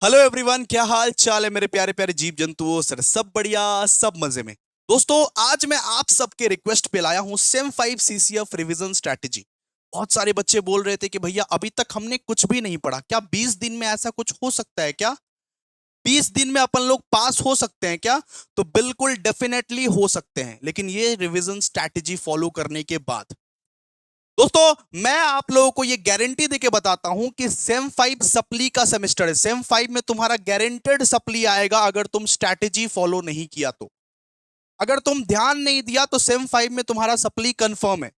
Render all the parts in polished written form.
Hello everyone, क्या हाल चाल है मेरे प्यारे प्यारे जीव जंतुओं। सर सब बढ़िया, सब मजे में। दोस्तों, आज मैं आप सबके रिक्वेस्ट पे लाया हूं सेम 5 सीसीएफ रिवीजन स्ट्रैटेजी। बहुत सारे बच्चे बोल रहे थे कि भैया अभी तक हमने कुछ भी नहीं पढ़ा, क्या 20 दिन में ऐसा कुछ हो सकता है क्या? 20 दिन में अपन लोग पास हो सकते हैं क्या? तो बिल्कुल डेफिनेटली हो सकते हैं, लेकिन ये रिवीजन स्ट्रैटेजी फॉलो करने के बाद। दोस्तों, मैं आप लोगों को ये गारंटी देके बताता हूं कि सेम 5 सप्ली का सेमेस्टर है। सेम 5 में तुम्हारा गारंटेड सप्ली आएगा अगर तुम स्ट्रैटेजी फॉलो नहीं किया तो। अगर तुम ध्यान नहीं दिया तो सेम 5 में तुम्हारा सप्ली कंफर्म है।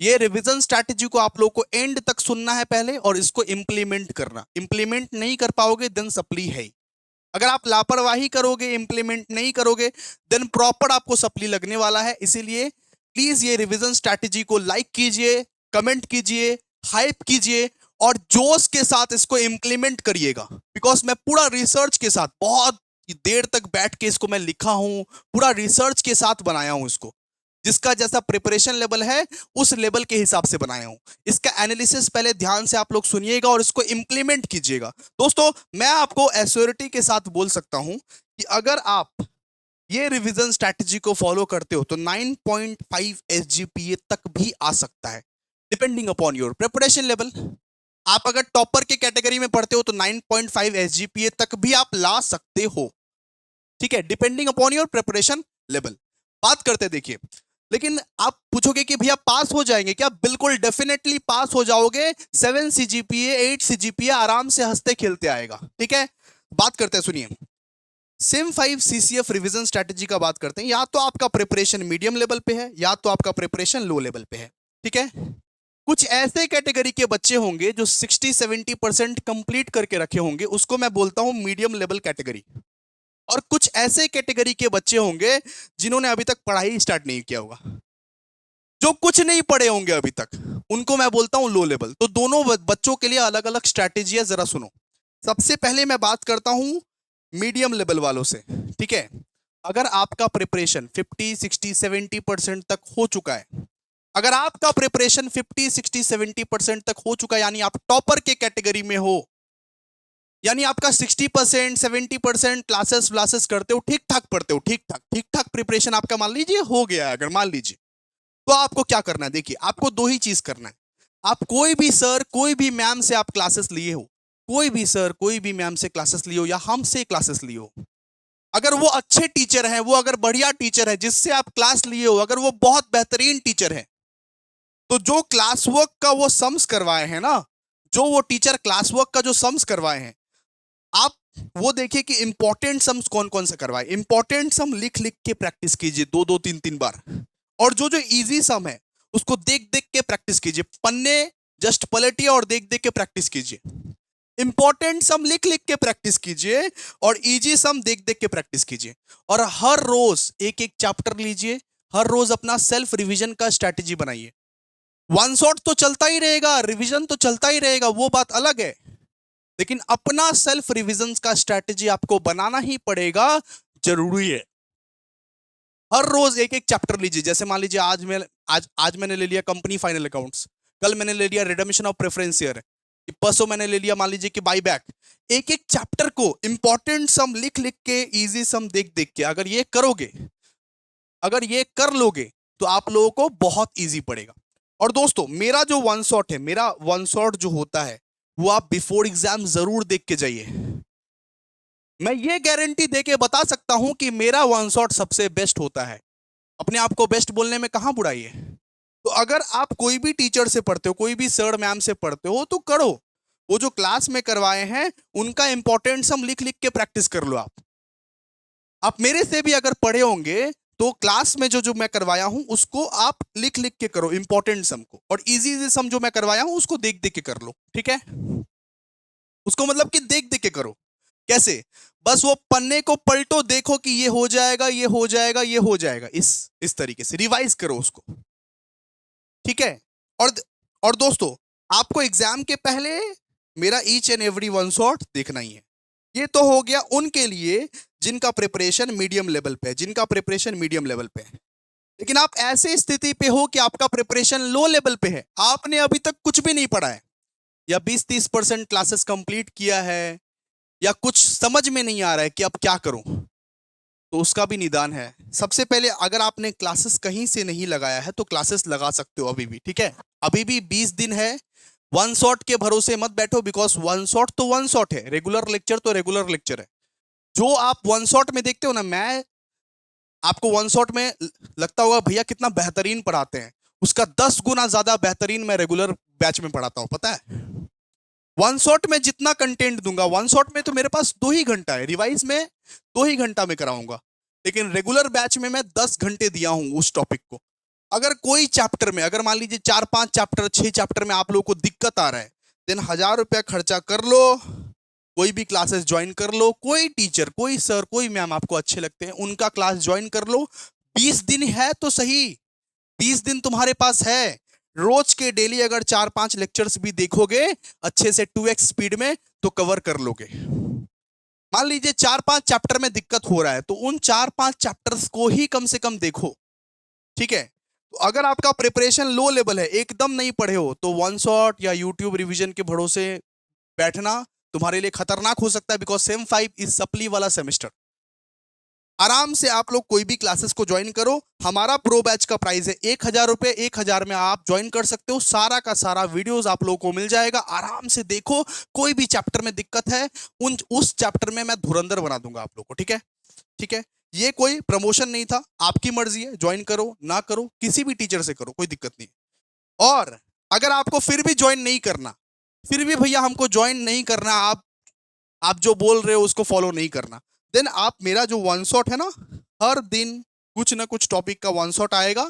ये रिवीजन स्ट्रैटेजी को आप लोगों को एंड तक सुनना है पहले, और इसको इंप्लीमेंट करना। इंप्लीमेंट नहीं कर पाओगे देन सप्ली है ही। अगर आप लापरवाही करोगे, इंप्लीमेंट नहीं करोगे, देन प्रॉपर आपको सप्ली लगने वाला है। इसीलिए प्लीज ये रिवीजन स्ट्रैटेजी को लाइक कीजिए, कमेंट कीजिए, हाइप कीजिए, और जोश के साथ इसको इंप्लीमेंट करिएगा। बिकॉज मैं पूरा रिसर्च के साथ बहुत देर तक बैठ के इसको मैं लिखा हूं, पूरा रिसर्च के साथ बनाया हूं इसको। जिसका जैसा प्रिपरेशन लेवल है उस लेवल के हिसाब से बनाया हूं। इसका एनालिसिस पहले ध्यान से आप लोग सुनिएगा और इसको इंप्लीमेंट कीजिएगा। दोस्तों, मैं आपको एश्योरिटी के साथ बोल सकता हूं कि अगर आप ये रिवीजन स्ट्रैटेजी को फॉलो करते हो तो 9.5 एसजीपीए तक भी आ सकता है, depending upon your preparation level. आप अगर टॉपर के कैटेगरी में पढ़ते हो तो 9.5 एसजीपीए तक भी आप ला सकते हो। ठीक है, depending upon your preparation level. बात करते देखिए। लेकिन आप पूछोगे कि भैया पास हो जाएंगे क्या? बिल्कुल डेफिनेटली पास हो जाओगे। 7 सीजीपीए, 8 सीजीपीए आराम से हंसते खेलते आएगा। ठीक है, बात करते हैं, सुनिए। सेम 5 सीसीएफ रिवीजन स्ट्रैटेजी का बात करते हैं। या तो आपका प्रिपरेशन मीडियम लेवल पे है, या तो आपका प्रिपरेशन लो लेवल पे है। ठीक है, कुछ ऐसे कैटेगरी के बच्चे होंगे जो 60-70% कंप्लीट करके रखे होंगे, उसको मैं बोलता हूं मीडियम लेवल कैटेगरी। और कुछ ऐसे कैटेगरी के बच्चे होंगे जिन्होंने अभी तक पढ़ाई स्टार्ट नहीं किया होगा, जो कुछ नहीं पढ़े होंगे अभी तक, उनको मैं बोलता हूं लो लेवल। तो दोनों बच्चों के लिए अलग अलग स्ट्रैटेजी है, जरा सुनो। सबसे पहले मैं बात करता हूं मीडियम लेवल वालों से। ठीक है, अगर आपका प्रिपरेशन 50-60-70% तक हो चुका है, अगर आपका प्रिपरेशन 50-60-70% तक हो चुका है, यानी आप टॉपर के कैटेगरी में हो, यानी आपका 60%, 70% क्लासेस व्लासेस करते हो, ठीक ठाक पढ़ते हो, ठीक ठाक प्रिपरेशन आपका मान लीजिए हो गया है, अगर मान लीजिए, तो आपको क्या करना है? देखिए, आपको दो ही चीज करना है। आप कोई भी सर, कोई भी मैम से आप क्लासेस लिए हो, कोई भी सर, कोई भी मैम से क्लासेस लिए हो, या हमसे क्लासेस लिए हो, अगर वो अच्छे टीचर हैं, वो अगर बढ़िया टीचर है जिससे आप क्लास लिए हो, अगर वो बहुत बेहतरीन टीचर है, तो जो क्लास वर्क का वो सम्स करवाए हैं ना, जो वो टीचर क्लास वर्क का जो सम्स करवाए हैं, आप वो देखिए कि इंपॉर्टेंट सम्स कौन कौन से करवाए। इंपॉर्टेंट सम लिख लिख के प्रैक्टिस कीजिए 2-2 3-3 बार। और जो जो इजी सम है उसको देख देख के प्रैक्टिस कीजिए। पन्ने जस्ट पलटिए और देख देख के प्रैक्टिस कीजिए। इंपॉर्टेंट सम लिख लिख के प्रैक्टिस कीजिए और इजी सम देख देख के प्रैक्टिस कीजिए। और हर रोज एक एक चैप्टर लीजिए, हर रोज अपना सेल्फ रिवीजन का स्ट्रैटेजी बनाइए। वन शॉट तो चलता ही रहेगा, रिवीजन तो चलता ही रहेगा, वो बात अलग है, लेकिन अपना सेल्फ रिवीजन का स्ट्रैटेजी आपको बनाना ही पड़ेगा, जरूरी है। हर रोज एक एक चैप्टर लीजिए। जैसे मान लीजिए आज मैंने ले लिया कंपनी फाइनल अकाउंट्स, कल मैंने ले लिया रिडम्पशन ऑफ प्रेफरेंस शेयर, परसों मैंने ले लिया मान लीजिए कि बाई बैक। एक एक चैप्टर को इंपॉर्टेंट सम लिख लिख के, इजी सम देख देख के, अगर ये करोगे, अगर ये कर लोगे, तो आप लोगों को बहुत इजी पड़ेगा। और दोस्तों, मेरा जो वन शॉट है, मेरा वन शॉट जो होता है, वो आप बिफोर एग्जाम जरूर देख के जाइए। मैं ये गारंटी देके बता सकता हूं कि मेरा वन शॉट सबसे बेस्ट होता है। अपने आप को बेस्ट बोलने में कहां बुराई है? तो अगर आप कोई भी टीचर से पढ़ते हो, कोई भी सर मैम से पढ़ते हो, तो करो। वो जो क्लास में करवाए हैं उनका इंपॉर्टेंट सम लिख लिख के प्रैक्टिस कर लो। आप मेरे से भी अगर पढ़े होंगे तो क्लास में जो जो मैं करवाया हूं उसको आप लिख लिख के करो इंपॉर्टेंट सम को, और इजी इजी सम जो मैं करवाया हूं उसको देख देख के कर लो। ठीक है, उसको मतलब कि देख देख के करो। कैसे? बस वो पन्ने को पलटो, देखो कि ये हो जाएगा, ये हो जाएगा, ये हो जाएगा, इस तरीके से रिवाइज करो उसको। ठीक है, और और दोस्तों, आपको एग्जाम के पहले मेरा each and every one shot देखना ही है। ये तो हो गया उनके लिए जिनका प्रिपरेशन मीडियम लेवल पे है, जिनका प्रिपरेशन मीडियम लेवल पे है। लेकिन आप ऐसे स्थिति पे हो कि आपका प्रिपरेशन लो लेवल पे है, आपने अभी तक कुछ भी नहीं पढ़ा है, या 20-30% क्लासेस कंप्लीट किया है, या कुछ समझ में नहीं आ रहा है कि अब क्या करूं, तो उसका भी निदान है। सबसे पहले अगर आपने क्लासेस कहीं से नहीं लगाया है तो क्लासेस लगा सकते हो अभी भी, ठीक है। अभी भी 20 दिन है। वन शॉट के भरोसे मत बैठो, बिकॉज वन शॉट तो वन शॉट है, रेगुलर लेक्चर तो रेगुलर लेक्चर है। जो आप वन शॉट में देखते हो ना, मैं आपको वन शॉट में लगता होगा भैया कितना बेहतरीन पढ़ाते हैं, उसका 10 गुना ज्यादा बेहतरीन मैं रेगुलर बैच में पढ़ाता हूं, पता है। वन शॉट में जितना कंटेंट दूंगा, वन शॉट में तो मेरे पास 2 ही घंटा है, रिवाइज में 2 ही घंटा में कराऊंगा, लेकिन रेगुलर बैच में मैं 10 घंटे दिया हूं उस टॉपिक को। अगर कोई चैप्टर में, अगर मान लीजिए 4-5 चैप्टर 6 चैप्टर में आप लोगों को दिक्कत आ रहा है, देन 1000 रुपया खर्चा कर लो, कोई भी क्लासेस ज्वाइन कर लो, कोई टीचर, कोई सर, कोई मैम आपको अच्छे लगते हैं उनका क्लास ज्वाइन कर लो। 20 दिन है तो सही, 20 दिन तुम्हारे पास है। रोज के डेली अगर 4-5 लेक्चर्स भी देखोगे अच्छे से 2x स्पीड में, तो कवर कर लोगे। मान लीजिए 4-5 चैप्टर में दिक्कत हो रहा है, तो उन 4-5 चैप्टर्स को ही कम से कम देखो, ठीक है। तो अगर आपका प्रिपरेशन लो लेवल है, एकदम नहीं पढ़े हो, तो वन शॉट या यूट्यूब रिवीजन के भरोसे बैठना तुम्हारे लिए खतरनाक हो सकता है, बिकॉज सेम 5 इज सप्ली वाला सेमेस्टर। आराम से आप लोग कोई भी क्लासेस को ज्वाइन करो। हमारा प्रो बैच का प्राइस है 1000 रुपए, 1000 में आप ज्वाइन कर सकते हो। सारा का सारा वीडियोस आप लोगों को मिल जाएगा, आराम से देखो। कोई भी चैप्टर में दिक्कत है, उस चैप्टर में मैं धुरंधर बना दूंगा आप लोग को, ठीक है। ठीक है, ये कोई प्रमोशन नहीं था, आपकी मर्जी है, ज्वाइन करो ना करो, किसी भी टीचर से करो, कोई दिक्कत नहीं। और अगर आपको फिर भी ज्वाइन नहीं करना, फिर भी भैया हमको ज्वाइन नहीं करना, आप जो बोल रहे हो उसको फॉलो नहीं करना, देन आप मेरा जो वन शॉट है ना, हर दिन कुछ ना कुछ टॉपिक का वन शॉट आएगा,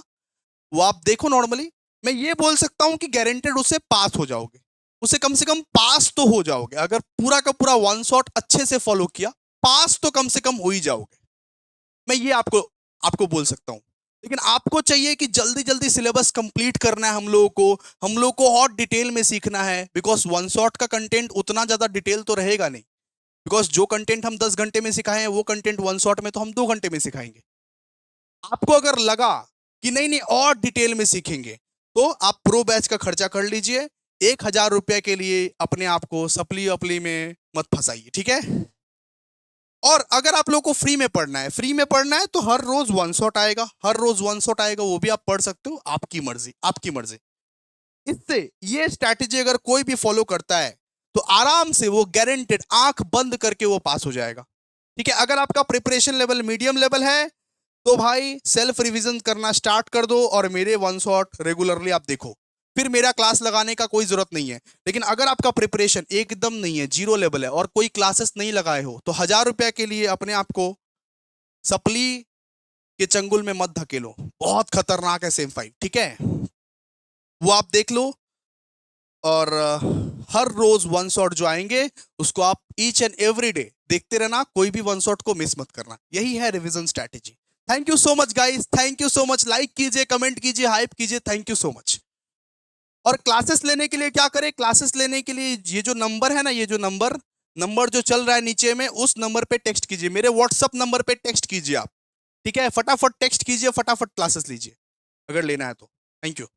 वो आप देखो। नॉर्मली मैं ये बोल सकता हूं कि गारंटेड उससे पास हो जाओगे, उसे कम से कम पास तो हो जाओगे। अगर पूरा का पूरा वन शॉट अच्छे से फॉलो किया, पास तो कम से कम हो ही जाओगे। मैं ये आपको आपको बोल सकता हूं। लेकिन आपको चाहिए कि जल्दी जल्दी सिलेबस कंप्लीट करना है, हम लोग को और डिटेल में सीखना है, बिकॉज वन शॉट का कंटेंट उतना ज्यादा डिटेल तो रहेगा नहीं। बिकॉज जो कंटेंट हम 10 घंटे में सिखाए हैं, वो कंटेंट वन शॉट में तो हम 2 घंटे में सिखाएंगे। आपको अगर लगा कि नहीं नहीं और डिटेल में सीखेंगे, तो आप प्रो बैच का खर्चा कर लीजिए। 1000 रुपए के लिए अपने आप को सप्ली अपली में मत फंसाइए, ठीक है। और अगर आप लोग को फ्री में पढ़ना है, फ्री में पढ़ना है, तो हर रोज वन शॉट आएगा, हर रोज वन शॉट आएगा, वो भी आप पढ़ सकते हो, आपकी मर्जी, आपकी मर्जी। इससे ये स्ट्रैटेजी अगर कोई भी फॉलो करता है, तो आराम से वो गारंटेड आंख बंद करके वो पास हो जाएगा, ठीक है। अगर आपका प्रिपरेशन लेवल मीडियम लेवल है, तो भाई सेल्फ रिवीजन करना स्टार्ट कर दो और मेरे वन शॉट रेगुलरली आप देखो, फिर मेरा क्लास लगाने का कोई जरूरत नहीं है। लेकिन अगर आपका प्रिपरेशन एकदम नहीं है, जीरो लेवल है, और कोई क्लासेस नहीं लगाए हो, तो 1000 रुपया के लिए अपने आप को सप्ली के चंगुल में मत धकेलो, बहुत खतरनाक है सेम 5, ठीक है। वो आप देख लो, और हर रोज वन शॉट जो आएंगे उसको आप ईच एंड एवरी डे देखते रहना, कोई भी वन शॉट को मिस मत करना। यही है revision strategy. Thank you so much guys, thank you so much. Like कीजिए, कमेंट कीजिए, हाइप कीजिए, थैंक यू सो मच। और क्लासेस लेने के लिए क्या करें, क्लासेस लेने के लिए ये जो नंबर है ना, ये जो नंबर नंबर जो चल रहा है नीचे में, उस नंबर पे टेक्स्ट कीजिए, मेरे व्हाट्सअप नंबर पे टेक्स्ट कीजिए आप, ठीक है। फटाफट टेक्स्ट कीजिए, फटाफट क्लासेस लीजिए अगर लेना है तो। Thank you.